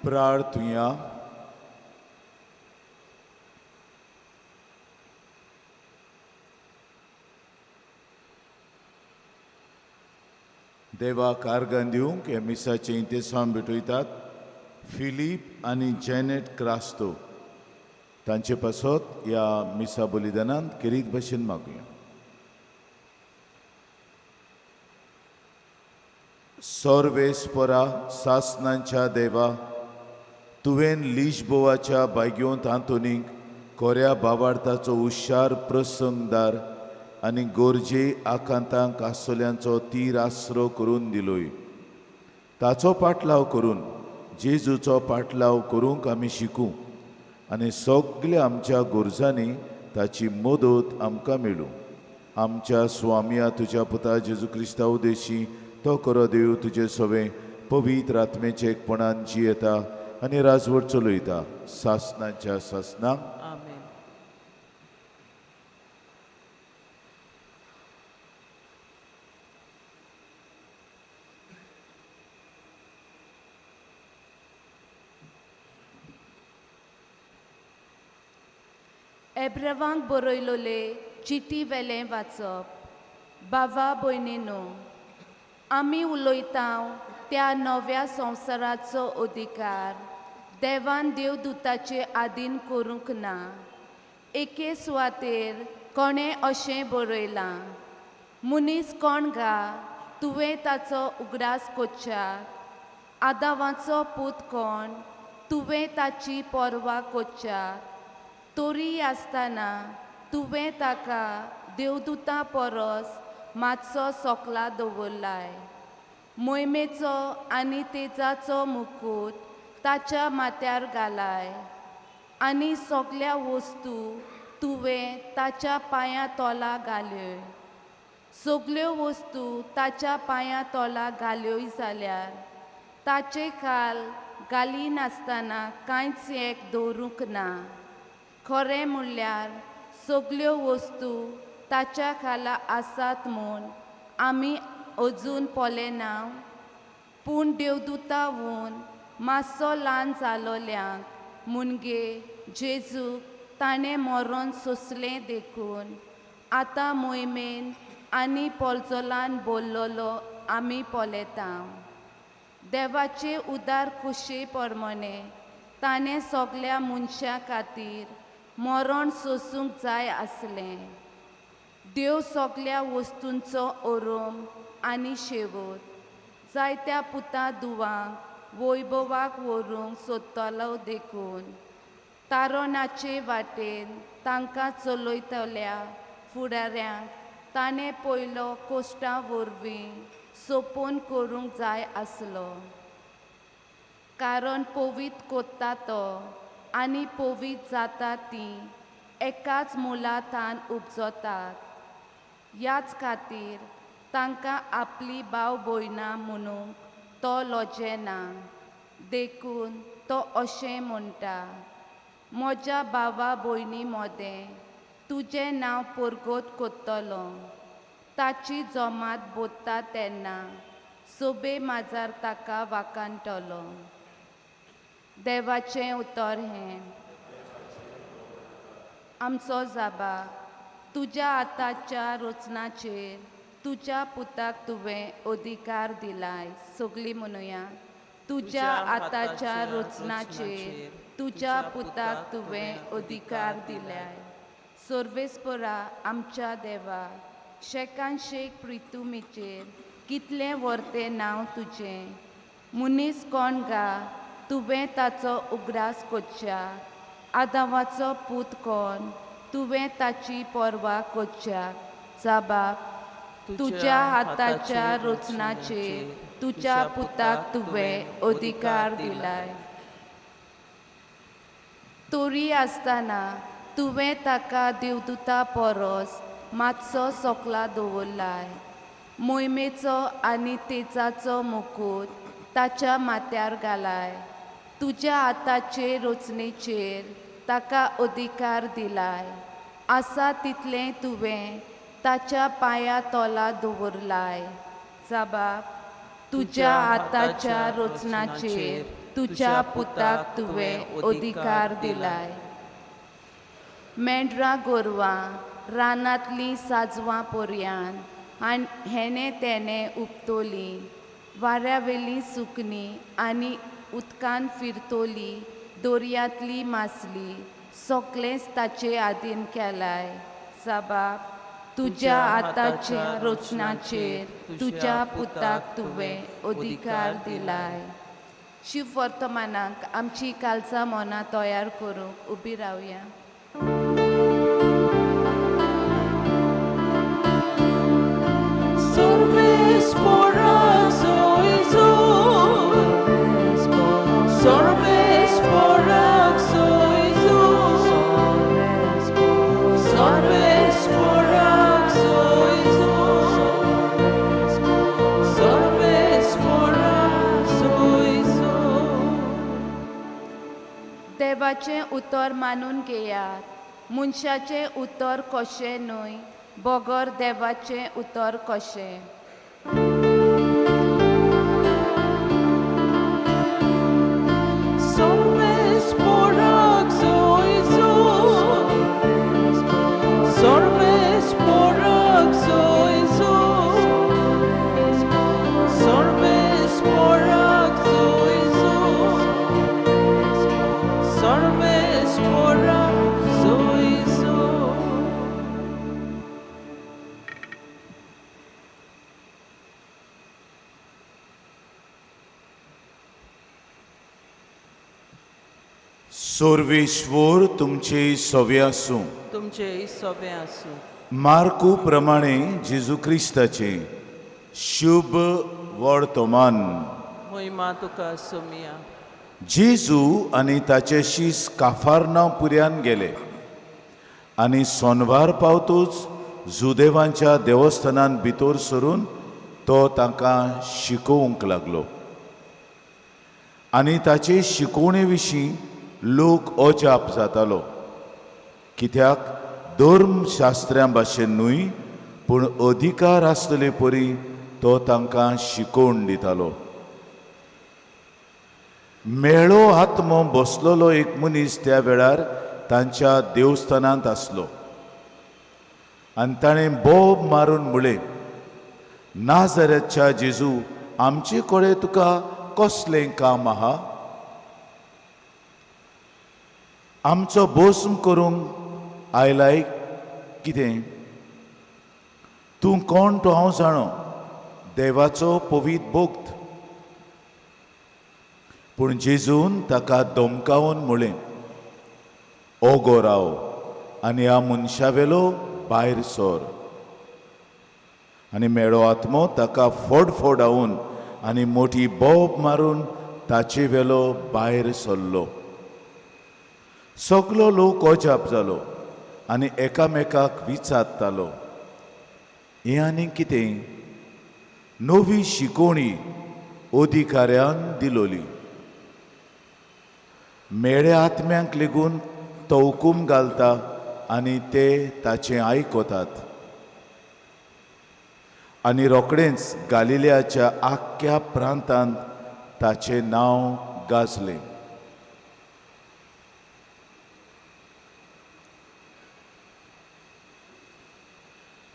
प्रार्थुया. देवाक आर्गां दिवंक हे मिसाचे इंतेसाम भेटयतात फिलीप आनी जॅनेट क्रास्तो. तांचे पासत ह्या मिसा बलिदानांत केरीत भाशेन मागुया. सर्वेस्परा सासनांच्या देवा, तुवें लिशबोवाच्या बायग्योंत आंतोनीक कोऱ्या भावार्थाचो हुशार प्रसंगदार आनी गोरजे आकांतांक आसोल्यांचो तीर आसरो करून दिलोय. ताचो पाटलाव करून जेजूचो पाटलाव करूंक आमी शिकूं आनी सगल्या आमच्या गोरजांनी ताची मदत आमकां मेळूं. आमच्या स्वामिया तुज्या पुता जेजू क्रिस्ता उदेशी तो करो देव तुजे सवे पवित्र आत्मेचे एकपणान जियेता आनी राजवट चलयता सासनाच्या सासनाक. आमेन. एब्रावांक बरयलोले चिटी वेलें वाचप. बावा भयणीनो, आमी उलयतांव त्या नव्या संवसाराचो अधिकार देवान देवदूताचे आधीन करूंक ना. एके सुवातेर कोणें अशें बरयलां, मनीस कोण गा तुवें ताचो उगडास कोच्चाक. आदावाचो पूत कोण तुवें ताची पर्वा कोच्चाक. तोरी आसतना तुवें ताका देवदूतां परस मातसो सोकला दवरलाय. मोहिमेचो आनी तेजाचो मुकूट ताच्या माथ्यार घालाय आनी सगल्या वस्तू तुवें ताच्या पांयां तोला घाल्योय. सगल्यो वस्तू ताच्या पांयां तोला घाल्योय जाल्यार ताचे खाल घाली नासतना कांयच एक दवरूंक ना. खरें म्हणल्यार सगल्यो वस्तू ताच्या खाला आसात म्हूण आमी अजून पोले ना. पूण देवदूता वून मातसो ल्हान जालोल्यांक मुणगे जेजूक ताणें मरोन सोंसलें देखून आतां मोहिमेन आनी पोलजोलान बोल्लोलो आमी पोलेता. देवाचे उदार कुशे प्रमाणे ताणें सगल्या मनशां खातीर मरण सोंसूंक जाय आसलें. देव सगल्या वस्तूंचो ओरोम आनी शेवट जायत्या पुतां धुवांक वैभवाक व्हरूंक सोदतलो देखून तारोणाचे वाटेन तांकां चलयतल्या फुडाऱ्यांक ताणें पयलो कोश्टां वरवीं सोपोन करूंक जाय आसलो. कारण पवित्र कोत्ता तो आनी पवित्र जाता तीं एकाच मुलांतान उपजतात. ह्याच खातीर तांकां आपली भाव भयणां म्हणूंक तो लजेना. देखून तो अशें म्हणटा, म्हज्या भावा भयणी मोदें तुजें नांव परगट कोत्तलो. ताची जोमात बोत्ता तेन्ना सोबे माजार ताका वाकाणटलो. देवाचें उतर हें. आमचो जाबा तुज्या हाताच्या रचनाचेर तुज्या पुताक तुवें अधिकार दिलाय. सगळीं म्हणुया, तुज्या हाताच्या रचनाचेर तुज्या पुताक तुवें अधिकार दिलाय. सर्वेस्परा आमच्या देवा, शेकान शेक प्रितुमीचेर कितलें व्हरतें नांव तुजें. मनीस कोण गा तुवें ताचो उगडास कोच्चाक. आदावाचो पूत कोण तुवें ताची पर्वा कोच्चाक. जाबाब तुज्या हाताच्या रचनाचेर तुज्या पुताक तुवें अधिकार दिलाय. तोरी आसतना तुवें ताका देवदूता परस मातसो सोकला दवरलाय. मोहिमेचो आनी तेजाचो मुकूट ताच्या माथ्यार घालाय. तुज्या हाताचे रचनेचेर ताका अधिकार दिलाय. आसा तितलें तुवें ताच्या पांयां तोला दवरलाय. जाबाब तुज्या हाताच्या रचनाचेर तुझ्या पुताक तुवें अधिकार दिलाय. मेंढरां गोरवां रानांतलीं साजवां पोरयान आनी हेणे तेणे उपतोली, वाऱ्यावेलीं सुकणीं आनी उदकान फिरतोली, दोर्यांतली मासली, सोकलेंच ताचे आदीन केलाय. साबाब, तुज्या आतांच्या रोचनाचेर तुज्या पुताक तुवें अधिकार दिलाय. शिव वर्तमानाक आमची कालचां मनां तयार करूंक उबी रावया. Sorbes porak soizo, sorbes porak soizo, sorbes porak soizo, sorbes porak soizo. देवाचें उतर मानून घेयात. मनशाचें उतर कशें न्हय, बोगोर देवाचें उतर कशें. Sorbes porak soizo, sorbes porak soizo, sorbes porak soizo, sorbes porak soizo. सोर्वेश्वर तुमचे सोवे आसूं. तुमचे सोबे आसूं. मार्कू प्रमाणे जेजू क्रिस्ताचे शुभ वर्तमान. महिमा तुका सोमिया. जेजू आनी ताचे शीस काफारनावपुर्यान गेले आनी सोनवार पावतूच जुदेवांच्या देवस्थानान भितर सरून तो तांकां शिकोवंक लागलो. आनी ताचे शिकोवणे विशीं लोक अजाप जातालो, कित्याक धर्मशास्त्रां भाशेन न्हय पूण अधिकार आसतले परी तो तांकां शिकोवन दितालो. मेळो आत्मो बसलोलो एक मनीस त्या वेळार तांच्या देवस्थानांत आसलो आनी ताणें बोब मारून म्हळें, नाझारेथच्या जेजू, आमचे कडेन तुका कसलें काम आहा? आमचो भस्म करूंक आयलाय कितें? तूं कोण तो हांव जाणो, देवाचो पवित्र भक्त. पूण जेजून ताका धमकावन म्हळें, ओगो राव आनी ह्या मनशावेलो भायर सर. आनी मेळो आत्मो ताका फोडफोडावन आनी मोठी बोब मारून ताचे वेलो भायर सरलो. सगलो लोक अजाप जालो आनी एकामेकाक विचारतालो, हें आनी कितें? नवी शिकोवणी अधिकाऱ्यान दिलोली. मेळ्या आत्म्यांक लेगून तो हुकूम घालता आनी ते ताचें आयकतात. आनी रोखडेंच गालिलेयाच्या आख्ख्या प्रांतांत ताचें नांव गाजलें.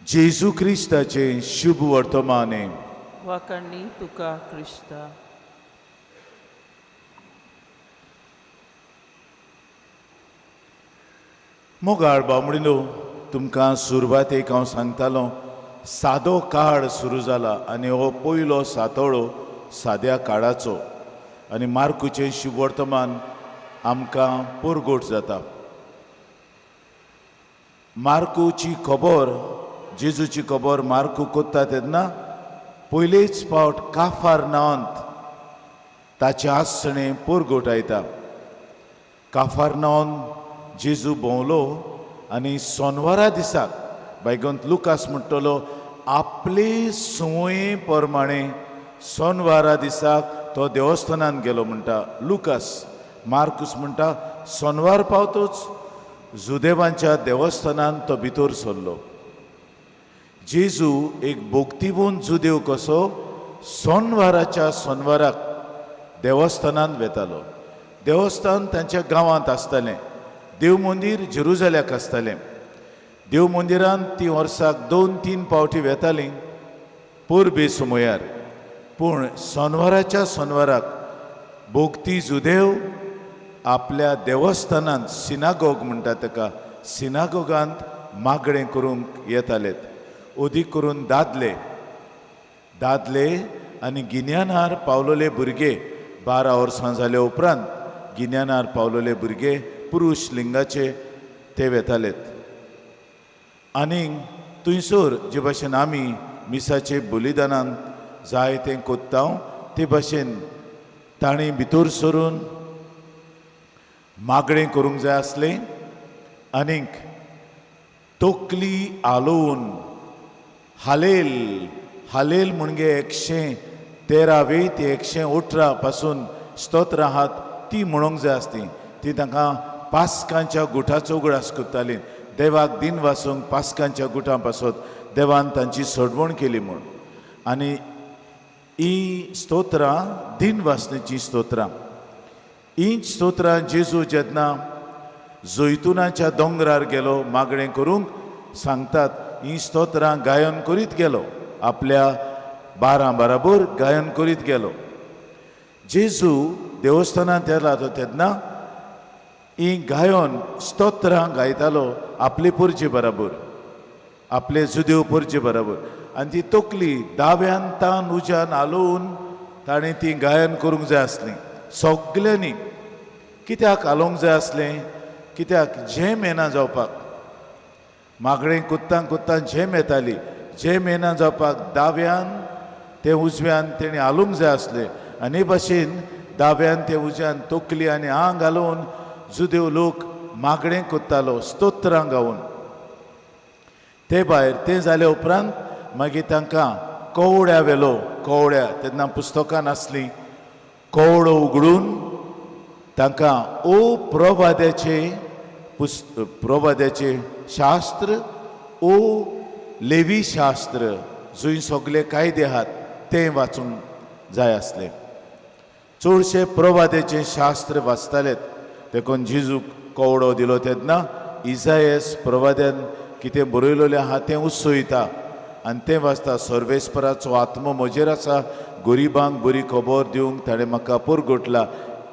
जेजू क्रिस्ताचे शुभ वर्तमाने. वाकणी तुका क्रिस्ता. मोगाळ बामणिनो, तुमकां सुरवातेक हांव सांगतालो, सादो काळ सुरू जाला आनी हो पयलो सातोळो साद्या काळाचो. आनी मार्कूचें शुभ वर्तमान आमकां पुरगोट जाता. मार्कूची खबर, जेजूची खबर मार्कू कोत्ता तेन्ना पयलेच फावट काफारनावांत ताचे आसणे पुरगोटायता. काफारनावांत जेजू भोंवलो आनी सोनवारा दिसाक बायगोंत लुकास म्हणटलो, आपले संवये प्रमाणे सोनवारा दिसाक तो देवस्थानान गेलो म्हणटा लुकास. मार्कूस म्हणटा सोनवार पावतूच जुदेवांच्या देवस्थानान तो भितर सरलो. जेजू एक भोक्तीवंत जुदेव कसो सोनवाराच्या सोनवाराक देवस्थानांत वेतालो. देवस्थान तांच्या गांवांत आसतालें. देव मंदीर जेरुजल्याक आसतालें. देव मंदिरांत ती वर्साक 2-3 पावटी वेतालीं पोर बेसुमयार. पूण सोनवाराक भोगती जुदेव आपल्या देवस्थानांत सिनागोग म्हणटा ताका सिनागोगांत मागणें करूंक येतालेत. ओदीक करून दादले आनी गिन्यानार पावलोले भुरगे 12 वर्सां जाले उपरांत गिन्यानार पावलोले भुरगे पुरुश लिंगाचे ते वेतालेत. आनीक थंयसर जे भाशेन आमी मिसाचे बलिदानांत जाय तें कोत्ता ते भाशेन तांणी भितर सरून मागणें करूंक जाय आसलें. आनीक तोकली आलोवन हालेल म्हणजे 113 ते 118 पासून स्तोत्र आहात ती म्हणूंक जाय आसली. ती तांकां पास्कांच्या गुठाचो उगडास करताली. देवाक दिन वासूंक पास्कांच्या गुठां पासून देवान तांची सोडवण केली म्हूण. आनी ही स्तोत्रां दिन वासनेची स्तोत्रां. ही स्तोत्रां जेजू जेन्ना जैतुनाच्या दोंगरार गेलो मागणें करूंक सांगतात ही स्तोत्रां गायन करीत गेलो. आपल्या 12 बराबर गायन करीत गेलो. जेजू देवस्थानांत येला तेन्ना ही गायन स्तोत्रां गायतालो आपले पुरचे बराबर, आपले जुदेव पुरचे बराबर. आनी ती तोकली दाव्यान तान उज्यान आलोवन ताणें ती गायन करूंक जाय आसली सगल्यांनी. कित्याक आलोवंक जाय आसलें? कित्याक झेम येना जावपाक. मागणें कोत्तां झेम येताली. झेम येना जावपाक दाव्यान ते उजव्यान तेणें आलोवंक जाय आसलें. आनी हे भाशेन दाव्यान ते उजव्यान तोकली आनी आंग घालून जुदेव लोक मागणें कोत्तालो स्तोत्रां गावून. ते भायर तें जाले उपरांत मागीर तांकां कवड्या व्हेलो. कवड्या तेन्ना पुस्तकां नासलीं. कवडो उगडून तांकां ओ प्रोवाद्याचे शास्त्र ओ लेवी शास्त्र जंय सगळे कायदे आहात तें वाचूंक जाय आसलें. चडशे प्रोवाद्याचे शास्त्र वाचतालेत. देखून जेजूक कवडो दिलो तेन्ना इसायस प्रवाद्यान कितें बरयलेलें आहा तें उत्सोयता आनी तें वाचता. सर्वेस्पराचो आत्मो म्हजेर आसा, गरिबांक बरी खबर दिवंक ताणें म्हाका पुरगोटला.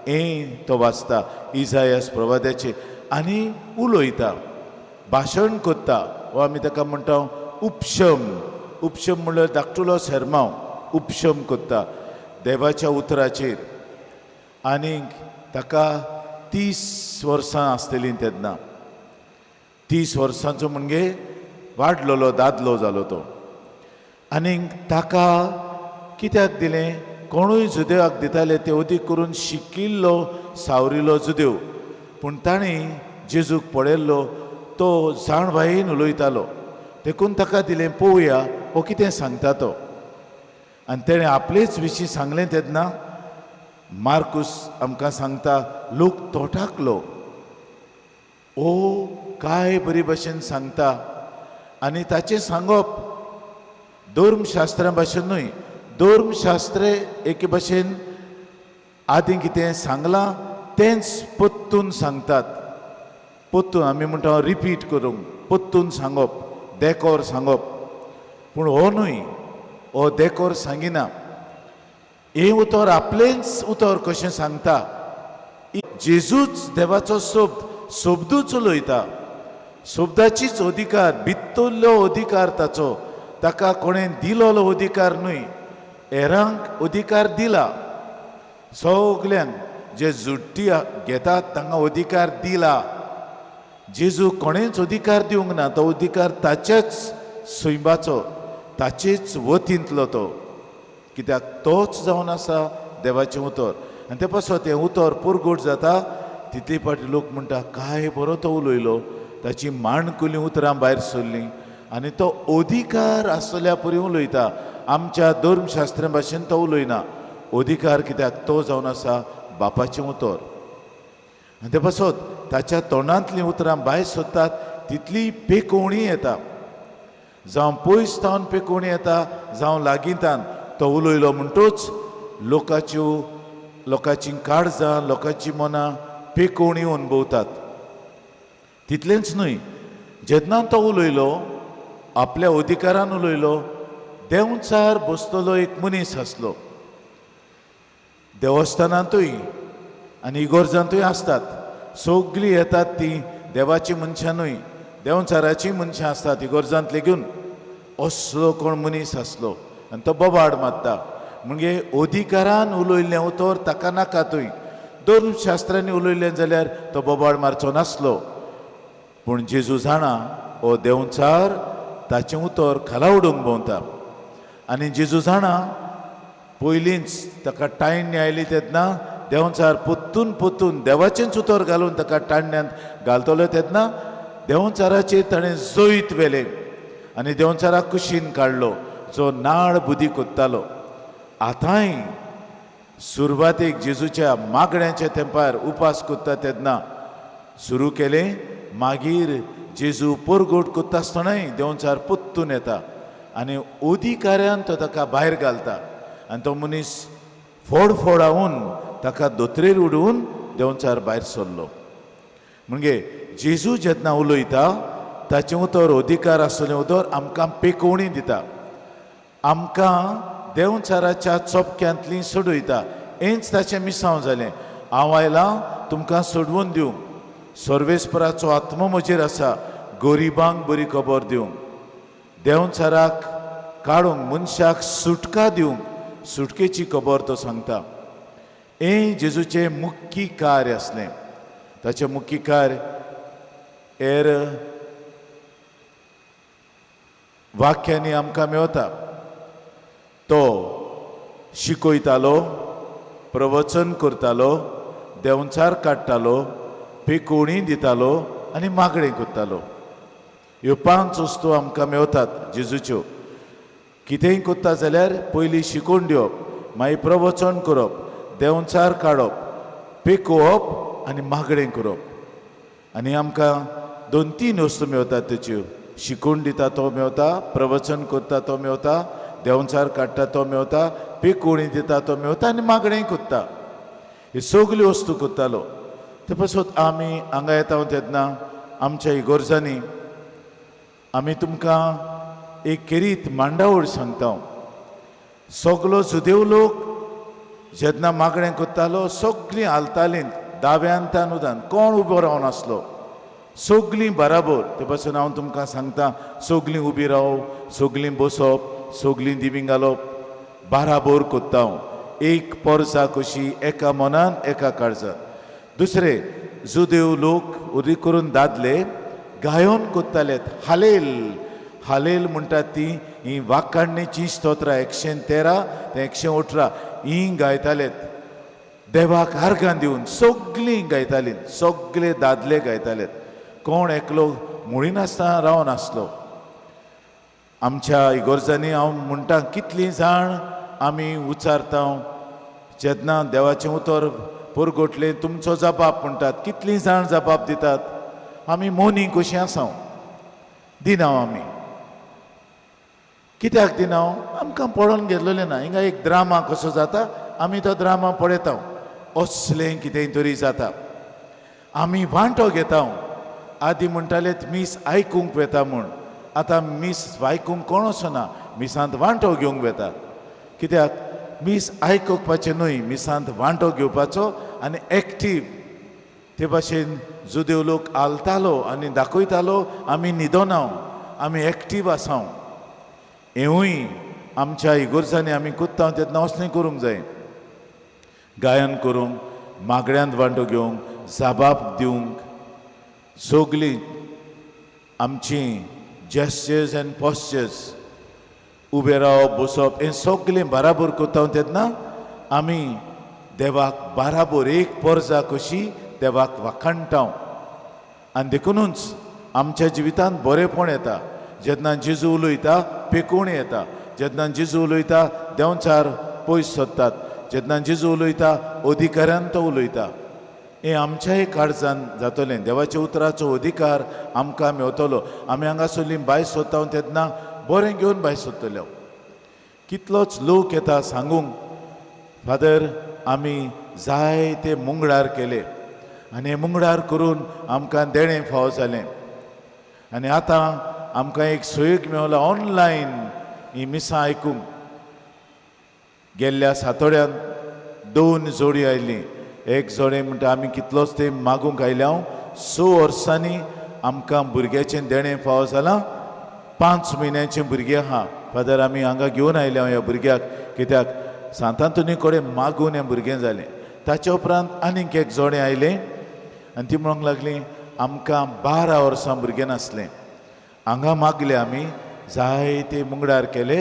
हें तो वाचता इसायस प्रवाद्याचे. आनी उलयता, भाशण कोत्ता, वो आमी ताका म्हणटा उपशम. उपशम म्हणल्यार धाकटुलो सेरमांव उपशम कोत्ता देवाच्या उतराचेर. आनीक ताका 30 वर्सां आसतलीं तेन्ना. 30 वर्सांचो म्हणजे वाडलेलो दादलो जालो तो. आनीक ताका कित्याक दिलें? कोणूय जुदेवाक दिताले ते अदीक करून शिकिल्लो सावरिलो जुदेव. पूण ताणें जेजूक पळयल्लो तो जाणवायेन उलयतालो. देखून ताका दिलें पळोवया हो कितें सांगता तो. आनी तेणें आपलेच विशीं सांगलें तेन्ना मार्कुस आमकां सांगता लोक तोटाकलो. ओ काय बरी भाशेन सांगता. आनी ताचें सांगप धर्मशास्त्रा भाशेन न्हय. धर्मशास्त्र एके भाशेन आदीं कितें सांगलां तेंच परतून सांगतात. परतून आमी म्हणटा रिपीट करूंक, परतून सांगप, देकोर सांगप. पूण हो न्हय, हो देकोर सांगिना. हें उतर आपलेंच उतर कशें सांगता. जेजूच देवाचो शब्दूच उलयता. शब्दाचीच अधिकार, भितरलो अधिकार ताचो. ताका कोणें दिलोलो अधिकार न्हय, हेरांक अधिकार दिला. सगल्यांक जे जुट्टी घेतात तांकां अधिकार दिला. जेजू कोणेंच अधिकार दिवंक ना. तो अधिकार ताच्याच सैबाचो, ताचेच वतींतलो तो. कित्याक तोच जावन आसा देवाचें उतर. आनी ते पासून तें उतर पुरगोट जाता तितले फाटी लोक म्हणटा काय बरो तो उलयलो. ताची माणकुलीं उतरां भायर सरलीं आनी तो अधिकार आसल्या परी उलयता. आमच्या धर्मशास्त्रा भाशेन तो उलयना. अधिकार कित्याक तो जावन आसा बापाचें उतर. आनी ते पासून ताच्या तोंडांतलीं उतरां भायर सरतात तितली पेकोवणी येता. जावं पयस तावन पेकोवणी येता, जावं लागींतान तो उलयलो म्हणटूच लोकाच्यो लोकांची काळजां लोकांची मनां पेकोवणी अनुभवतात. तितलेंच न्हय, जेन्ना तो उलयलो आपल्या अधिकारान उलयलो, देंवचार बसतलो एक मनीस आसलो. देवस्थानांतूय आनी इगोर्जांतूय आसतात. सगळीं येतात तीं देवाची मनशांनूय, देंवचाराचीं मनशां आसतात इगोर्जांत लेगून. असलो कोण मनीस आसलो आनी तो बोबाड मारता. म्हणजे अधिकारान उलयल्लें उतर ताका नाकातूय. धर्मशास्त्रांनी उलयलें जाल्यार तो बोबाड मारचो नासलो. पूण जेजू जाणा हो देंवचार ताचें उतर खाला उडोवंक भोंवता. आनी जेजू जाणा पयलींच ताका टायण आयली तेन्ना देंवचार पोत्तून पोत्तून देवाचेंच उतर घालून ताका टायण्यात घालतलो तेन्ना देंवचाराचेर ताणें जैत व्हेलें आनी देंवचाराक कुशीन काडलो, जो नाळ बुदी कोत्तालो. आतांय सुरवातेक जेजूच्या मागण्याच्या तेंपार उपास कोत्ता तेन्ना सुरू केलें. मागीर जेजू परगोट कोत्ता आसतनाय देंवचार पोत्तून येता आनी अधिकाऱ्यान तो ताका भायर घालता. आनी तो मनीस फोडफोडावून ताका दोतरेर उडोवन देंवचार भायर सरलो. म्हणजे जेजू जेन्ना उलयता ताचें उतर अधिकार आसतलें उतर आमकां पेकोवणी दिता, आमकां देंवचाराच्या चोपक्यांतलीं सोडयता. हेंच ताचें मिसांव जालें. हांव आयलां तुमकां सोडवून दिवंक, सर्वेस्पराचो आत्मो म्हजेर आसा, गरिबांक बरी खबर दिवंक, देंवचाराक काडूंक, मनशाक सुटका दिवंक, सुटकेची खबर तो सांगता. हें जेजूचें मुख्य कार्य आसलें. ताचें मुख्य कार्य हेर वाक्यांनी आमकां मेवता. तो शिकयतालो, प्रवचन करतालो, देंवचार काडटालो, पेकोवणी दितालो आनी मागणें कोत्तालो. ह्यो 5 वस्तू आमकां मेवतात जेजूच्यो. कितेंय कोत्ता जाल्यार पयलीं शिकोवन दिवप, मागीर प्रवचन करप, देंवचार काडप, पेकोवप आनी मागणें करप. आनी आमकां 2-3 वस्तू मेवतात तेच्यो. शिकोवन दिता तो मेवता, प्रवचन करता तो मेवता, देंवचार काडटा तो मेवता, पेकोवणी दिता तो मेवता आनी मागणें कोत्ता. ह्यो सगल्यो वस्तू कोत्तालो. ते पासून आमी हांगा येता तेन्ना आमच्या इगोर्जांनी आमी तुमकां एक केरीत मांडावळ सांगता. सगलो जुदेव लोक जेन्ना मागणें कोत्तालो सगळीं हालतालीं दाव्यांतान उदान, कोण उबो रावना आसलो, सगळीं बराबर. ते पासून हांव तुमकां सांगता, सगळीं उबी रावप, सगळीं बसप, सगळीं दिमी घालप, बराबर कोत्ता हांव. एक पोरसां कशी एका मनान एका काळजान. दुसरे जुदेव लोक उरी करून दादले गायोन कोत्ताले. हालेल हालेल म्हणटात तीं ही वाकाडणेची स्तोत्रां 113 ते 118 ही गायतालेत. देवाक आर्गां दिवन सगळीं गायतालीं, सगळे दादले गायतालेत. कोण एकलो मुळी नासतना रावन आसलो. आमच्या इगोर्जांनी हांव म्हणटा कितलीं जाण आमी उचारता जेन्ना देवाचें उतर परगोटलें तुमचो जबाब म्हणटात, कितलीं जाण जबाब दितात. आमी मौनी कशीं आसा दिना आमी. कित्याक दिना? आमकां पळोवन घेतलेलें ना. हिंगा एक ड्रामा कसो जाता, आमी तो ड्रामा पळयता. असलें कितेंय तरी जाता, आमी वांटो घेता. आदीं म्हणटाले मीस आयकूंक वेता म्हूण, आतां मीस आयकूंक कोण असो ना, मिसांत वांटो घेवंक वेता. कित्याक? मीस आयकुपाचें न्हय, मिसांत वांटो घेवपाचो आनी एक्टीव. ते भाशेन जुदेव लोक आलतालो आनी दाखयतालो आमी न्हिदोना, आमी एक्टीव आसा. हेवूय आमच्या इगोर्जांनी आमी कोत्ता तेन्ना असलें करूंक जाय. गायन करूंक, मागण्यांत वांटो घेवंक, जबाब दिवंक, सगळीं आमची जेस्चर्स एंड पॉस्चर्स, उबे रावप बसप, हें सगळें बराबर कोत्ता तेन्ना आमी देवाक बराबर एक पोरजा कशी देवाक वाखाणटा. आनी देखूनच आमच्या जिवितांत बरेंपण येता. जेन्ना जेजू उलयता पेकोवणी येता, जेन्ना जेजू उलयता देंवचार पयस सरतात, जेन्ना जेजू उलयता अधिकाऱ्यान तो उलयता. हें आमच्याय काळजान जातलें. देवाच्या उतराचो अधिकार आमकां मेवतलो. आमी हांगासरलीं भायर सरता तेन्ना बरें घेवन भायर सरतल्यो. कितलोच लोक येता सांगूंक, फादर आमी जायते मुंगडार केले आनी हे मुंगडार करून आमकां देणें फाव जालें आनी आतां आमकां एक सोयीक मेवला ऑनलायन ही मिसां आयकूंक गेल्ल्या सातोड्यान 2 जोडी आयलीं एक जोडे म्हणटा आमी कितलोच ते मागूंक आयल्या 6 वर्सांनी आमकां भुरग्याचें देणें फाव जालां 5 म्हयन्याचें भुरगें आहा फादर आमी हांगा घेवन आयल्या ह्या भुरग्याक कित्याक सांतांतुनी कडेन मागून हें भुरगें जालें ताचे उपरांत आनीक एक जोडें आयलें आनी ती म्हणूंक लागलीं आमकां 12 वर्सां भुरगें नासलें हांगा मागले आमी जायते मुंगडार केले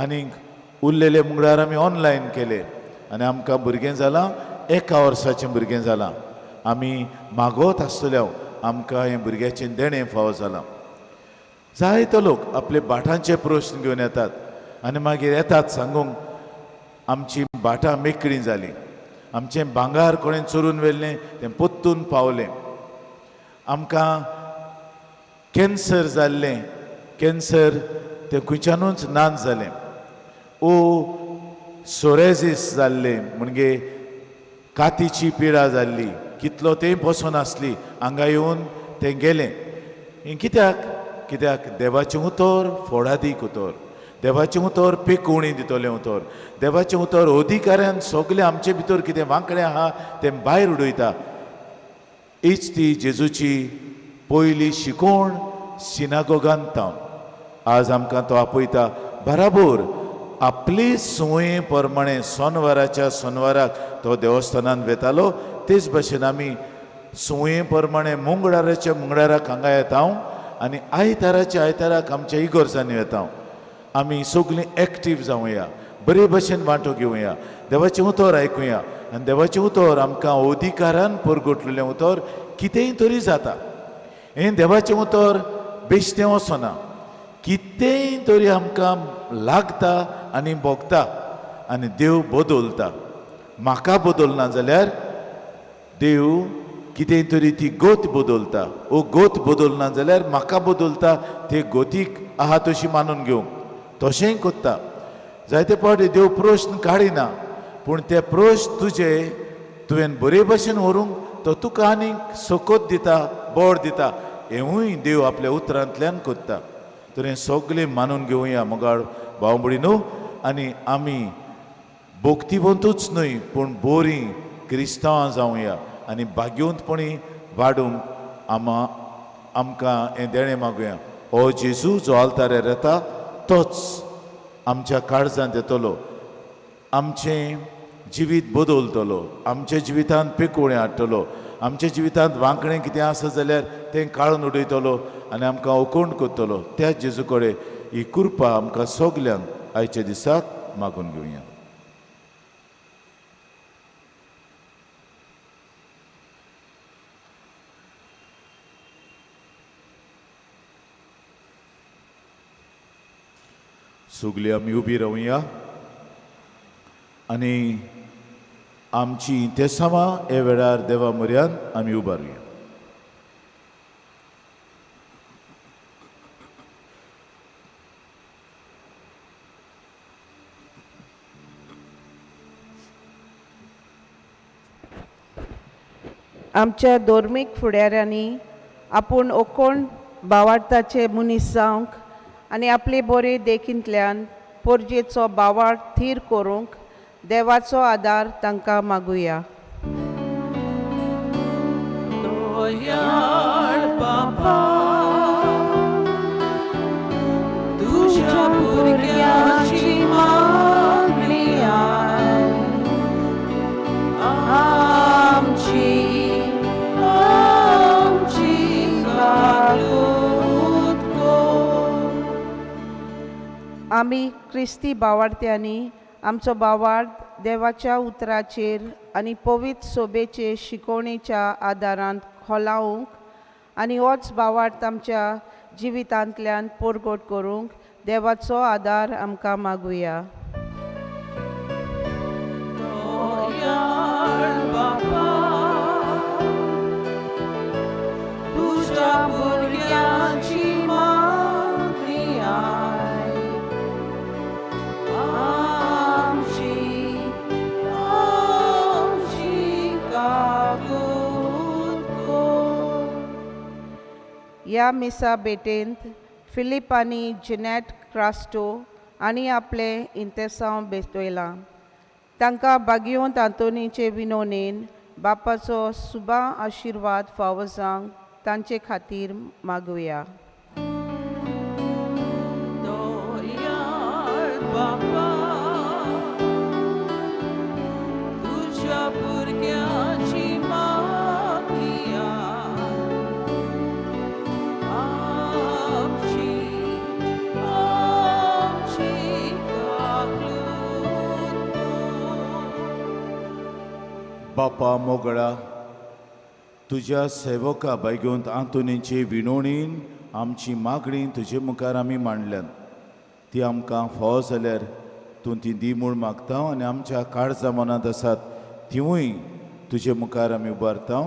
आनीक उरलेले मुंगडार आमी ऑनलायन केले आनी आमकां भुरगें जालां 1 वर्साचें भुरगें जालां आमी मागोत आसतल्या आमकां हें भुरग्याचें देणें फाव जालां जायतो लोक आपले भाटांचे प्रश्न घेवन येतात आनी मागीर येतात सांगूंक आमची भाटां मेकळीं जालीं आमचें भांगार कोणें चोरून व्हेल्लें तें पोत्तून पावलें आमकां कॅन्सर जाल्लें कॅन्सर तें खंयच्यानूच नाच जालें ओ सोरेजीस जाल्लें म्हणजे कातीची पिडा जाल्ली कितलो तें पसून आसली हांगा येवन तें गेलें हें कित्याक देवाचें उतर फोडादीक उतर देवाचें उतर पेकवणी दितलें उतर देवाचें उतर अधिकाऱ्यान सगलें आमचे भितर कितें वांकडें आहा तें भायर उडयता हीच ती जेजूची पयली शिकवण सिनागोगांत तावन आज आमकां तो आपयता बराबर आपली संवये प्रमाणे सोनवाराच्या सोनवाराक तो देवस्थानांत वेतालो तेच भाशेन आमी संवये प्रमाणे मुंगडाराच्या मुंगडाराक हांगा येता आनी आयताराच्या आयताराक आमच्या इगोर्जांनी येता आमी सगलीं एक्टीव जावया बरे भशेन वांटो घेवया देवाचें उतर आयकुया आनी देवाचें उतर आमकां अधिकारान परगटलेलें उतर कितेंय तरी जाता हें देवाचें उतर बेश्टें वचना कितेंय तरी आमकां लागता आनी भोगता आनी देव बदलता म्हाका बदलना जाल्यार देव कितेंय तरी ती गोत बदलता ओ गोत बदलना जाल्यार म्हाका बदलता ते गोतीक आहा तशी मानून घेवंक तशेंय कोत्ता जायते फावटी देव प्रश्न काडिना पूण ते प्रश्न तुजे तुवें बरे भशेन व्हरूंक तो तुका आनीक सोकोत दिता बोड दिता हेवूय देव आपल्या उतरांतल्यान कोत्ता तर हें सगलें मानून घेवया मोगाळ भाव भयणीनो आनी आमी भोक्तीवंतूच न्हय पूण बोरीं क्रिस्तांवां जावया आनी भाग्यवंतपणी वाडूंक आमकां हें देणें मागुया हो जेजू जो आल्तारेर येता तोच आमच्या काळजांत येतलो आमचें जिवीत बदलतलो आमच्या जिवितांत पेकवणी हाडटलो आमच्या जिवितांत वांकडें कितें आसा जाल्यार तें काडून उडयतलो आनी आमकां ओकोंड करतलो त्या जेजू कडेन ही कृपा आमकां सगल्यांक आयच्या दिसाक मागून घेवया सगलीं आमी उबी रावया आनी आमची इंतेसामां हे वेळार देवा म्हऱ्यान आमी उबारुया आमच्या धोर्मीक फुडाऱ्यांनी आपूण ओकोण भावार्थाचे मनीस जावंक आनी आपले बरे देखींतल्यान पोरजेचो भावार्थ थीर करूंक देवाचो आदार तांकां मागुया दयाळ बाबा तुझ्या भुरग्याची मागणी आमची काकूत कर. आमी क्रिस्ती भावार्थ्यांनी आमचो भावार्थ देवाच्या उतराचेर आनी पवित्र सोबेचे शिकवणेच्या आदारांत खोलावंक आनी होच भावार्थ आमच्या जिवितांतल्यान परगट करूंक देवाचो आदार आमकां मागुया दयाळ बाबा तुझ्या भुरग्याची मागणी आमची ह्या मिसा भेटेंत फिलीप आनी जिनेट क्रास्टो आनी आपले इंतेसांव बेतोयला. तांकां बागयोंत आंतोनीचे विनोनेन बापाचो सुबा आशिर्वाद फावो जावंक तांचे खातीर मागुया. दोयाळ बापा, तुझ्या भुरग्याची मागया. आमची काकूत बापा मोगळा, तुज्या सेवका बायगोंत आंतोनीचे विणोणीन आमची मागणी तुजे मुखार आमी मांडल्यान. ती आमकां फावो जाल्यार तूं ती दी म्हूण मागता आनी आमच्या काळजा मनांत आसात तिवूय तुजे मुखार आमी उबारता.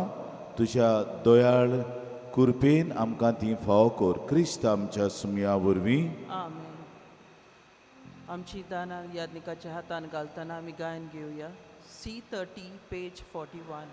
तुज्या दोयाळ कुरपेन आमकां ती फावो कोर. क्रिस्त आमच्या सुमया वरवीं. आमेन. आमची दानां याज्ञिकाच्या हातान घालतना आमी गायन घेवया. C30 page 41.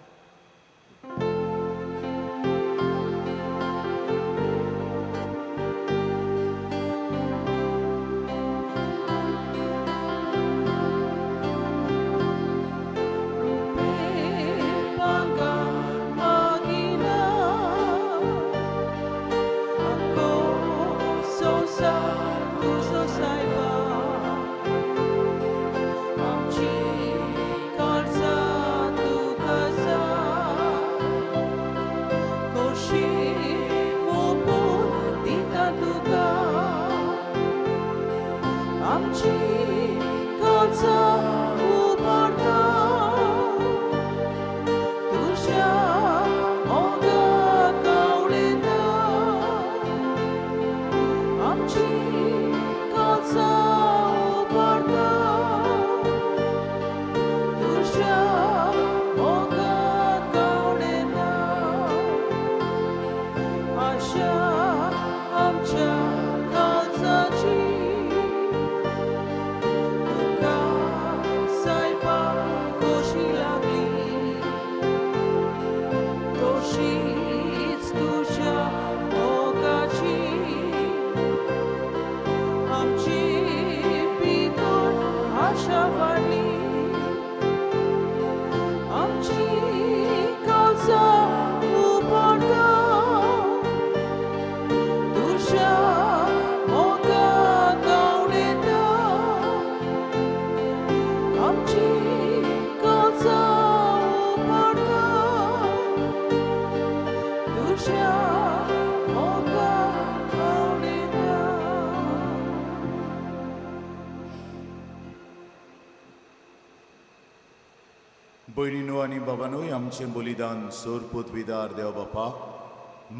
भयणीनो आनी बाबानूय आमचें बलिदान सोर पदवीदार देव बापा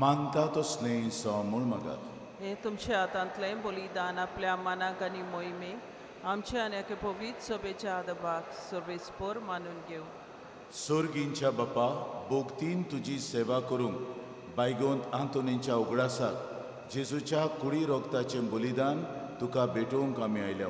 मानता तो स्नेह सो म्हूण मागात. हे तुमच्या हातांतलें बलिदान आपल्या मनाक आनी मोहिमेक आमच्या आनी एके पवित्र सभेच्या आदबाक सर्वेस्पर मानून घेव. सोर्गींच्या बापा, बोगतीन तुजी सेवा करूंक बायगोंत आंतोनीच्या उगडासाक जेजूच्या कुडी रोगताचें बलिदान तुका भेटोवंक आमी आयल्या.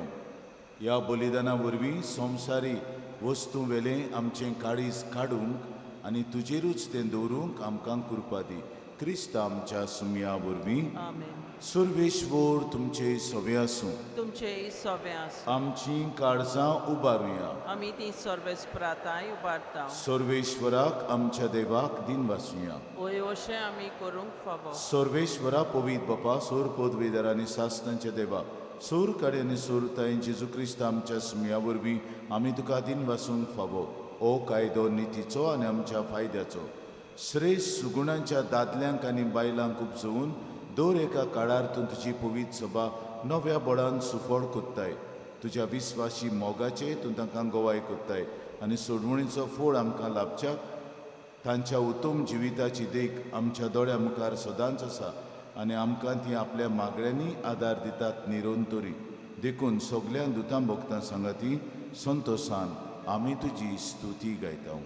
ह्या बलिदाना वरवीं संवसारी वस्तू वेलें आमचें काळीज काडूंक आनी तुजेरूच तें दवरूंक आमकां कृपा दी. क्रिस्त आमच्या सुमया वरवीं. आमेन. सर्वेश्वर तुमचे सवे आसूं. तुमचे सवे आसूं. आमची काळजां उबारुया. आमी ती सर्वेस्पराताय उबारता. सर्वेश्वराक आमच्या देवाक दिन वासुया. ओय अशें आमी करूंक फावो. सर्वेश्वरा पवित बापा, सोर पदवीदार आनी सासणांचे देवा, सोर काडे आनी सोरताय जेजू क्रिस्त आमच्या सुमया वरवीं आमी तुका दिन वासूंक फावो. ओ कायदो नितीचो आनी आमच्या फायद्याचो श्रेश्ठ सुगुणांच्या दादल्यांक आनी बायलांक उपजवून दर एका काळार तूं तुजी पवित्र सभा नव्या बळान सुफोड कोत्ताय. तुज्या विस्वासी मोगाचे तूं तांकां गोवाय कोत्ताय आनी सोडवणीचो फळ आमकां लाभच्याक तांच्या उत्तम जिविताची देख आमच्या दोळ्या मुखार सदांच आसा आनी आमकां ती आपल्या मागण्यांनी आदार दितात निरंतरी. देखून सगळ्या दुतां भोगतां सांगाती संतोशान आमी तुजी स्तुती गायता.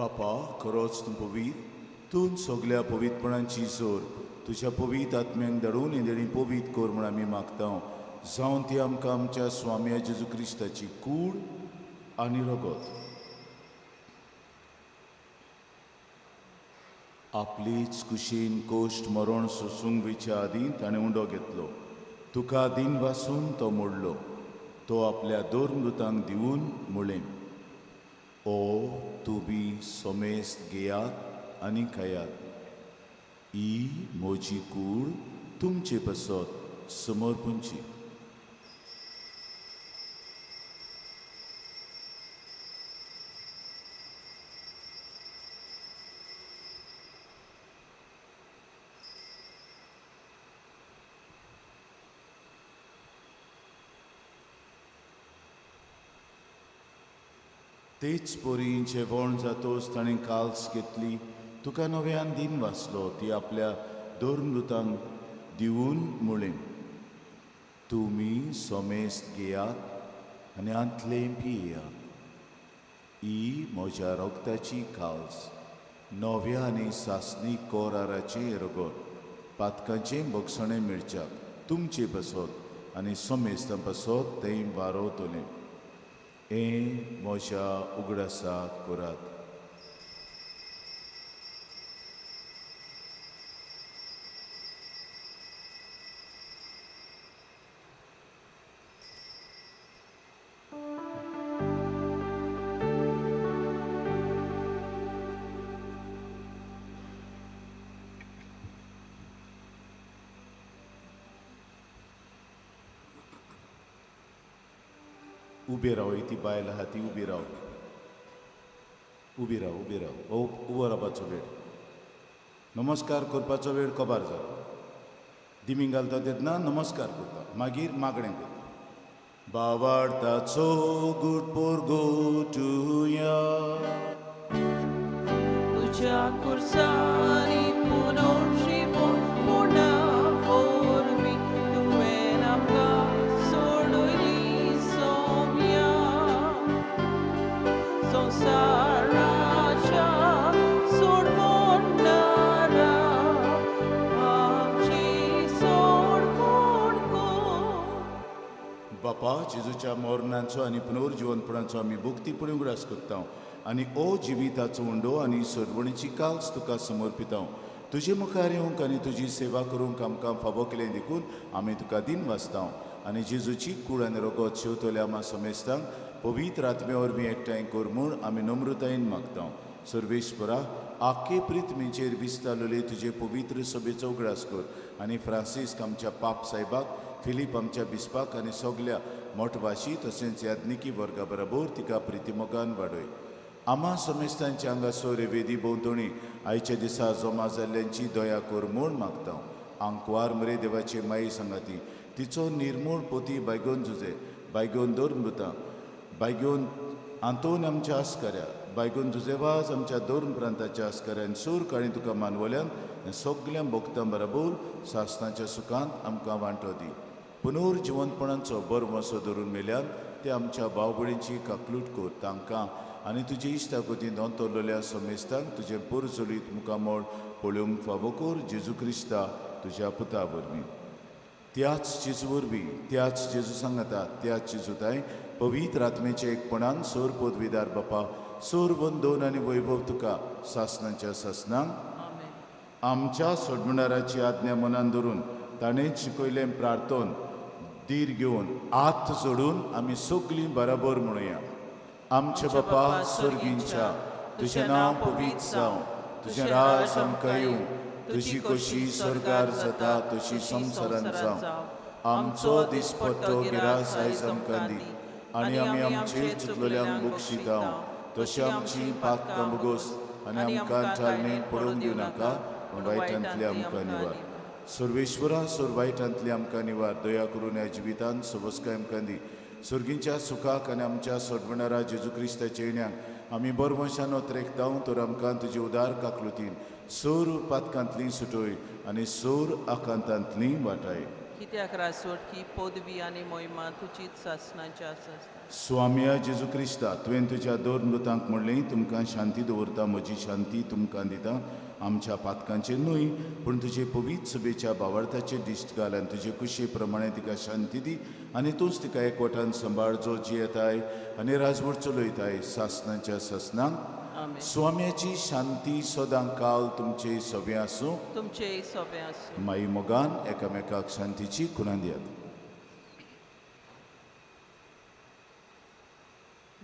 बापा खरोच तूं पवीत तूं सगल्या पवितपणांची जोर तुज्या पवीत आत्म्यांक धाडून इंदेणी पवीत कोर म्हूण आमी मागता जावं ती आमकां आमच्या स्वाम्या जेजू क्रिस्ताची कूड आनी रगत आपलीच कुशीन कोश्ट मरण सोसूंक वयच्या आदीं ताणें उंडो घेतलो तुका दिन वासून तो मोडलो तो आपल्या दोन मृतांक दिवन मुळें ओ तूं बी सोमेस्त घेयात आनी खायात ही म्हजी कूड तुमचे बसत समर्पूंची तेच पोरी जेवण जातोच ताणें काल्स घेतली तुका नव्यान दिन वाचलो ती आपल्या दोन मृतांक दिवन मुळें तुमी सोमेस्त घेयात आनी आंतलें पियेयात ही म्हज्या रोगताची काल्स नव्या आनी सासणी कोराराचें रगत पातकांचें बगसणें मिरच्याक तुमचे बसत आनी सोमेस्तां बसत तें वारोतलें हें म्हज्या उगडासाक करात उबे राव ती बायल आहा ती उबी राव उबी राव उबो रावपाचो वेळ नमस्कार करपाचो वेळ कबार जालो दिमी घालता तेन्ना नमस्कार करता मागीर मागणें करता बावार्थाचो गुडपोरगो तुया तुझ्या कुर्सानी पुनर्जीवन पुन्हा पोरवी तुवें आमकां सोडली सौम्या संवसाराच्या सोडवणारा आमची सोडवण कर बापा जेजूच्या मरणाचो आनी पुनर्जीवनपणाचो आमी भक्तीपणी उगडास करता आनी ओ जिविताचो उंडो आनी सोडवणीची काल्स तुका समर्पिता तुजे मुखार येवंक आनी तुजी सेवा करूंक आमकां फावो केलें देखून आमी तुका दिन वाचता आनी जेजूची कूड आनी रगत शेवतल्या आमा समेस्तांक पवित्र आत्म्या वरवीं एकठांय कर म्हूण आमी नम्रतायेन मागता सर्वेश्वरा आख्खे प्रितमेचेर विस्तारलेले तुजे पवित्र सभेचो उगडास कर आनी फ्रांसीस आमच्या पाप साहेबाक फिलीप आमच्या बिस्पाक आनी सगल्या मोठवाशी तशेंच याज्ञिकी वर्गा बरोबर तिका प्रितीमोगान वाडय आमा समेस्तांच्या हांगासर वेदी भोंवतणी आयच्या दिसा जमा जाल्ल्यांची दया कर म्हूण मागता आंकवार मरे देवाचे माई सांगाती तिचो निर्मूळ पोती बायगोन झुजे बायगोन दोर मृतां बायगोन आंतोन आमच्या आस्काऱ्या बायगोन झुजेवाज आमच्या दोन प्रांताच्या आस्काऱ्यान सूर काळी तुका मानवल्यान सगळ्या भक्तां बरोबर सासणाच्या सुखांत आमकां वांटो दी पुनर्जीवनपणाचो बरो वसो धरून मेल्यान ते आमच्या भाव भयणीची काकलूट कर तांकां आनी तुजे इश्टा कोतीन दोतोरलेल्या समेस्तांक तुजें पुरचुलीत मुखामोळ पळोवंक फावो कर जेजू क्रिस्ता तुज्या पुता वरवीं त्याच जेजू वरवीं त्याच जेजू सांगाता त्याच जेजूताय पवित्र आत्मेच्या एकपणान सोर पदवीदार बापा सोर वंदोन आनी वैभव तुका सासणाच्या सासणांक आमच्या सोडवणाराची आज्ञा मनान धरून ताणें शिकयलें प्रार्थोन धीर घेवन आत जोडून आमी सगळीं बराबर म्हणुया आमचे बापा स्वर्गींच्या तुजें नांव पवित्र जावं तुजें राज आमकां येवं तुजी कशी स्वर्गार जाता तशी संवसारांत जावं आमचो दिसपट्टो गिरास आयज आमकां दी आनी आमी आमचे चिंतलेल्यांक बक्षिता तशी आमची पातकां बगोस आनी आमकां ठालणे पडोवंक दिवं नाका पूण वायटांतले आमकां निवार सर्वेश्वरा सोर वायटांतले आमकां निवार दया करून ह्या जिवितांत सबस्काय आमकां दी सुर्गींच्या सुखाक आनी आमच्या सोडवणारा जेजू क्रिस्ताच्या येण्याक आमी बरवशान ओतरेकता तर आमकां तुजे उदार काकलुतीन सोर पातकांतलीं सुटोय आनी सोर आकांतांतलीं वाटाय कित्याक रासवट की पदवी आनी मोहिमा तुजीच सासणांच्या आसा स्वामिया जेजू क्रिस्ता तुवें तुज्या दोर मृतांक म्हणलें तुमकां शांती दवरता म्हजी शांती तुमकां दिता आमच्या पातकांचेर न्हय पूण तुजे पवित्र सभेच्या भावार्थाचेर दिश्ट घाल आनी तुजे कुशे प्रमाणे तिका शांती दी आनी तूंच तिका एकवटान सांबाळ जो जियेताय आनी राजवट चलयताय सासणांच्या सासणांक आमेन. स्वाम्याची शांती सदां काल तुमचे सभे आसूं तुमचे सोबे आसूं. माई मोगान एकामेकाक शांतीची खुणां दियात.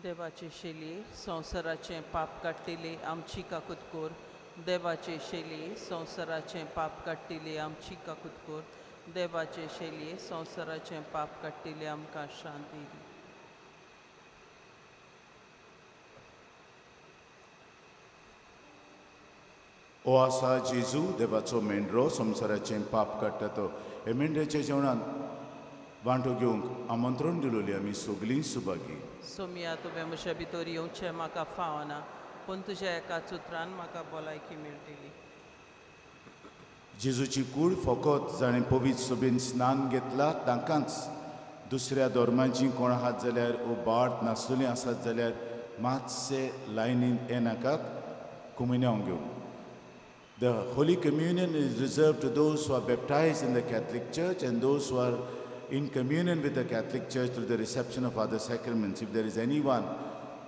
देवाचे शेलये संवसाराचें पाप काडटिले आमची काकुतकोर देवाचे शेलये संवसाराचें पाप काडटिले आमची काकुतकोर देवाचे शेलये संवसाराचें पाप काडटिले आमकां शांती दी. हो आसा जेजू देवाचो मेंढरो संवसाराचें पाप काडटा तो. हे मेंढऱ्याच्या जेवणान वांटो घेवंक आमंत्रण दिलोली आमी सगलीं सुभागी. सोमिया तुवें म्हज्या भितर येवचें म्हाका फावना पूण तुज्या एकाच उतरान म्हाका भलायकी मेळटली. जेजूची कूड फकत जाणें पवित्र सभेन स्नान घेतला तांकांच दुसऱ्या धर्माची कोण आहात जाल्यार वो बार्थ नासतलीं आसात जाल्यार मातशे लायनीन येनाकात कम्युनियन घेवंक. The Holy Communion is reserved to those who are baptized in the Catholic Church and those who are in communion with the Catholic Church through the reception of other sacraments. If there is anyone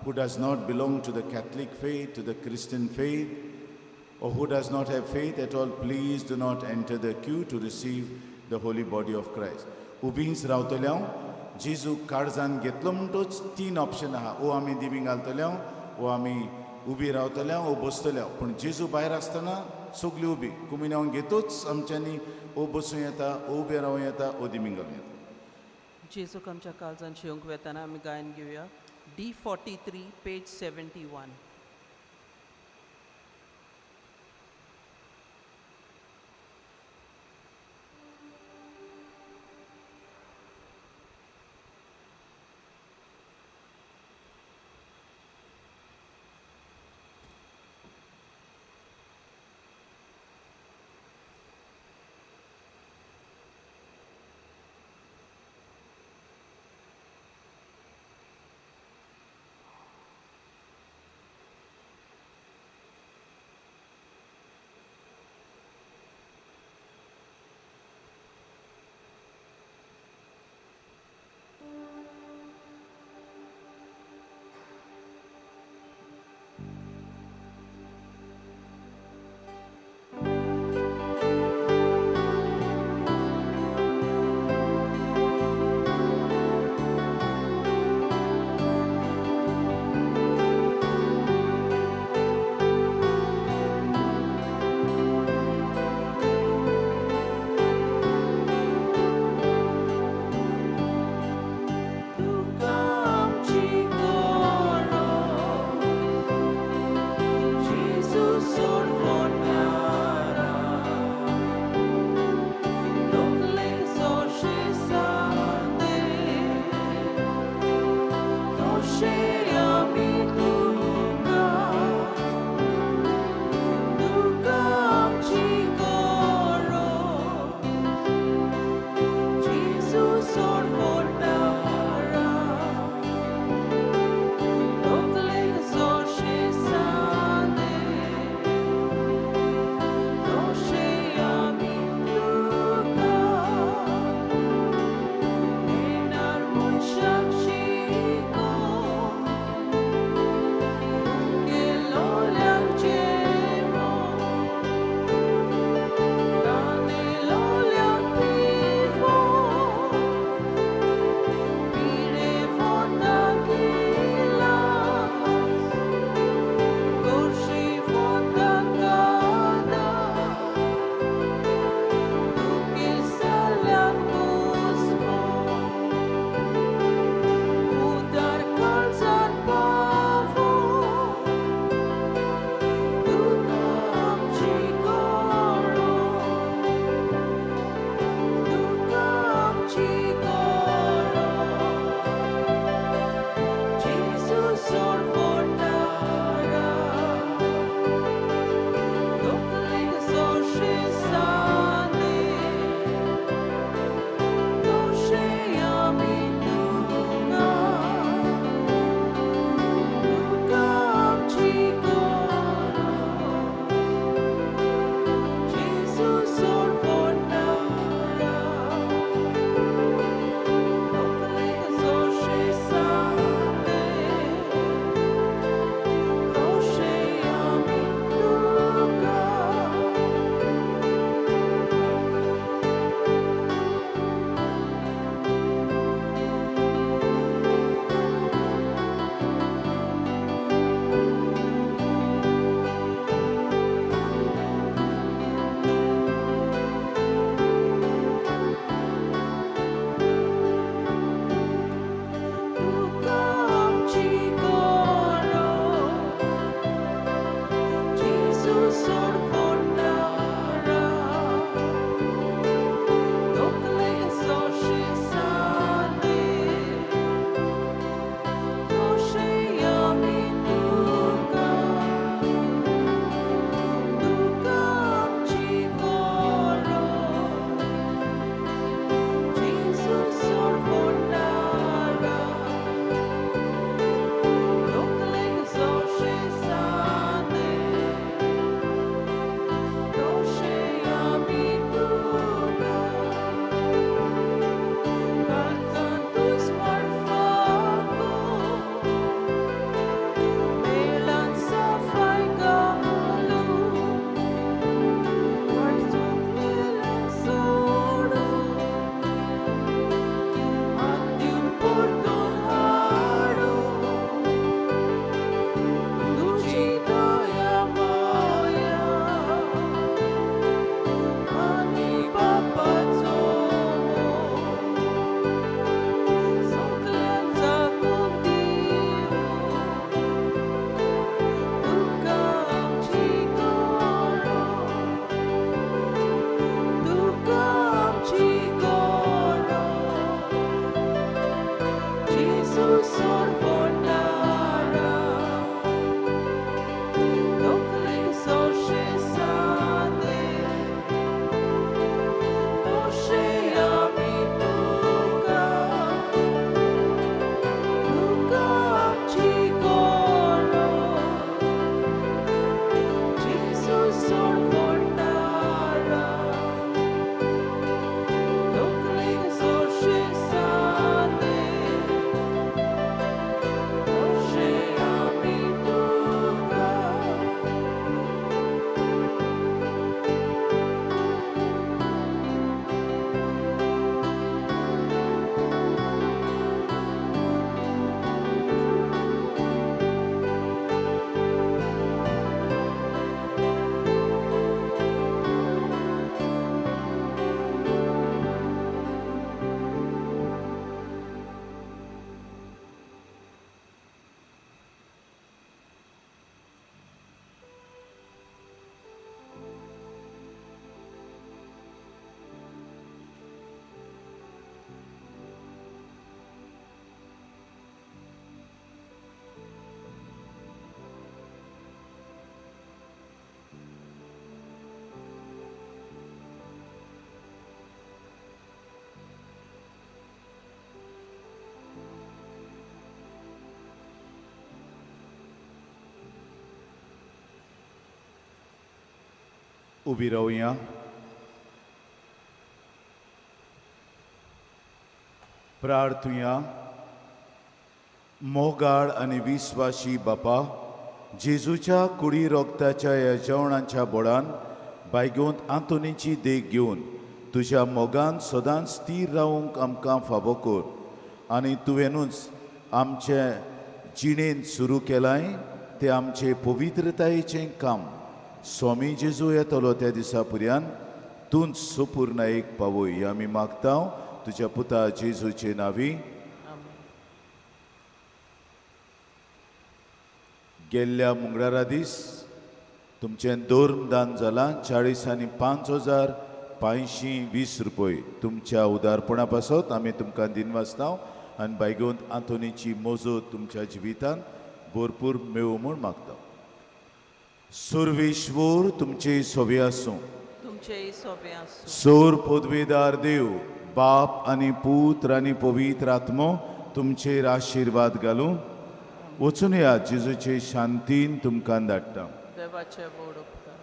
who does not belong to the Catholic faith, to the Christian faith, or who does not have faith at all, please do not enter the queue to receive the holy body of Christ. उबींच रावतल्या जेजू काळजान घेतलो म्हणटोच 3 option आहा. ओ आमी दिवी घालतल्या वो आमी उबी रावतल्या वो बसतल्या. पूण जेजू भायर आसतना सगळीं उबी कुमिन्यावन घेतूच आमच्यांनी ओ बसूं येता ओ उबे रावूं येता ओ दिमी घालूं येता. जेजूक आमच्या काळजान शिवंक वेताना आमी गायन घेवया D43 पेज 71. उबी रावया. प्रार्थुया. मोगाळ आनी विस्वाशी बापा, जेजूच्या कुडी रोगताच्या ह्या जेवणाच्या बोडान बायगोंत आंतोनीची देख घेवन तुज्या मोगान सदांच स्थिर रावंक आमकां फावो कर. आनी तुवेंनूच आमचे जिणेंत सुरू केलाय ते आमचे पवित्रतायेचें काम स्वामी जेजू येतलो त्या दिसा पर्यंत तूंच सुपूर्णायेक पावय. आमी मागता तुज्या पुता जेजूचे नांवी. गेल्ल्या मंगळारा दीस तुमचें धोर्म दान जालां 40,0520 रुपये. तुमच्या उदारपणा पासत आमी तुमकां दिन वाचता आनी बायगोंत आंतोनीची मोजत तुमच्या जिवितांत भरपूर मेळो म्हूण मागता. सर्वेश्वर तुमचे सोबे आसूं. तुमचे सोबे आसूं. सोर पदवेदार देव बाप आनी पुत्र आनी पवित्र आत्मो तुमचेर आशिर्वाद घालूं. वचून या जेजूचे शांतीन तुमकां धाडटा. देवाचे बोड उपकार.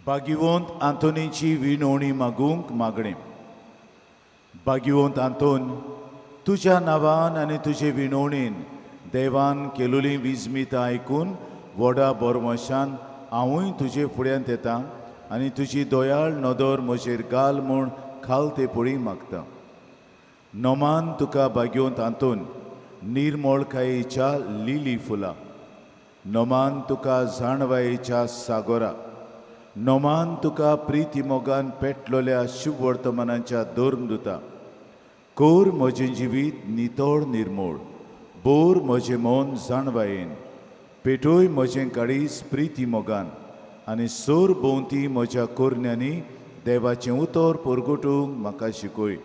भाग्यवंत आंतोनीची विणवणी मागूंक मागणें. भाग्यवंत आंतोन, तुज्या नांवान आनी तुजे विणवणेन देवान केलोली विजमितां आयकून व्हडा बोरमोशान हांवूय तुजे फुड्यांत येतां आनी तुजी दोयाळ नदर म्हजेर घाल म्हूण खालतेपळी मागता. नोमान तुका भाग्यवंत आंतोन निर्मोळकायेच्या लिली फुलां. नोमान तुका जाणवायेच्या सागोरा. नोमान तुका प्रिती मोगान पेटलोल्या शुभ वर्तमानाच्या धर्म दुता. कोर म्हजें जिवीत नितळ निर्मोळ. बोर म्हजें मन जाणवायेन. पेटोय म्हजें काळीज प्रिती मोगान आनी सोर भोंवती म्हज्या कोरण्यांनी देवाचें उतर परगटूंक म्हाका शिकय.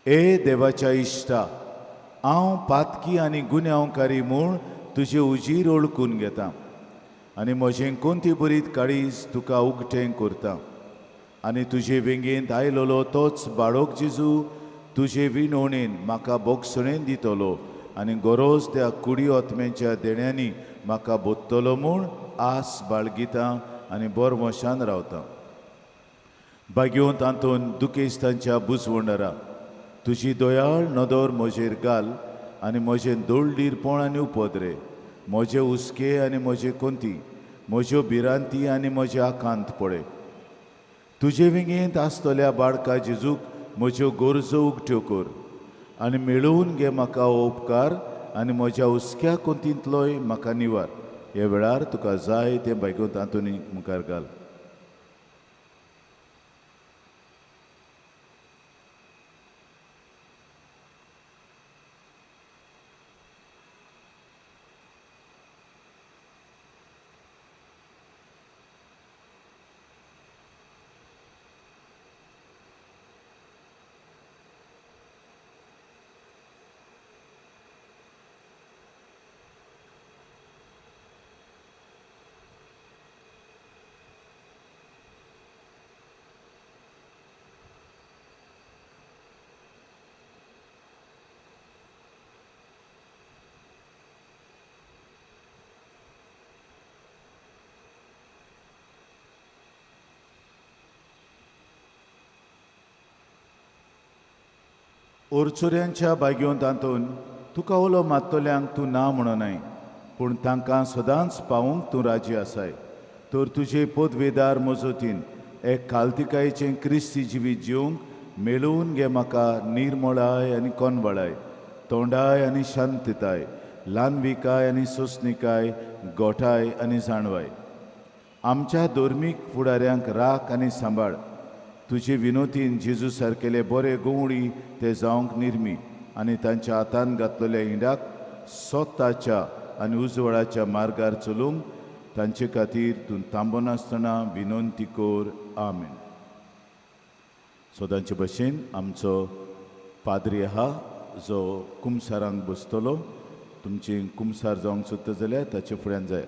ए देवाच्या इश्टा, हांव पातकी आनी गुन्यांवकारी म्हूण तुजे उजीर ओळखून घेतां आनी म्हजें कोणती बरीत काळीज तुका उगटें करता. आनी तुजे वेंगेंत आयलोलो तोच बाळोक जेजू तुजे विणवणेन म्हाका बोगसणेन दितलो आनी गरज त्या कुडी ओतमेच्या देण्यांनी म्हाका बोत्तलो म्हूण आस बाळगितां आनी बोरमोशान रावतां. भाग्यवंत आंतोन दुखेस्तांच्या बुजवंडरा तुजी दोयाळ नदर म्हजेर घाल आनी म्हजें दोळडीरपण आनी उपद्रे, म्हजे हुस्के आनी म्हजे कोंती, म्हज्यो भिरांती आनी म्हजे आकांत पळय. तुजे विंगेंत आसतल्या बाळका जेजूक म्हज्यो गरजो उगट्यो कर आनी मेळोवन घे म्हाका हो उपकार आनी म्हज्या हुस्क्या कोंतींतलोय म्हाका निवार. ह्या वेळार तुका जाय तें भाग्यवंत आंतोनी मुखार घाल. ओरचुऱ्यांच्या भाग्यवंत आंतोन तुका ओलो मात्तोल्यांक तूं ना म्हणनाय, पूण तांकां सदांच पावूंक तूं राजी आसाय. तर तुजे पदवेदार मजतीन एक खालतिकायेचें क्रिस्ती जिवीत जिवंक मेळोवन घे म्हाका निर्मळाय आनी कोनवळाय, तोंडाय आनी शांतताय, ल्हानविकाय आनी सोंसणिकाय, गोठाय आनी जाणवाय. आमच्या धर्मीक फुडाऱ्यांक राख आनी सांबाळ. तुजे विनोतीन जेजू सारकेले बरे गवळी ते जावंक निर्मी आनी तांच्या हातान घातलेल्या हिंडाक सोताच्या आनी उजवळाच्या मार्गार चलूंक तांचे खातीर तूं थांबनासतना विनंती कर. आमेन. सोदांचे भशेन आमचो पाद्री आहा जो कुमसारांक बसतलो. तुमची कुमसार जावंक सोदता जाल्यार ताचे फुड्यान जाय.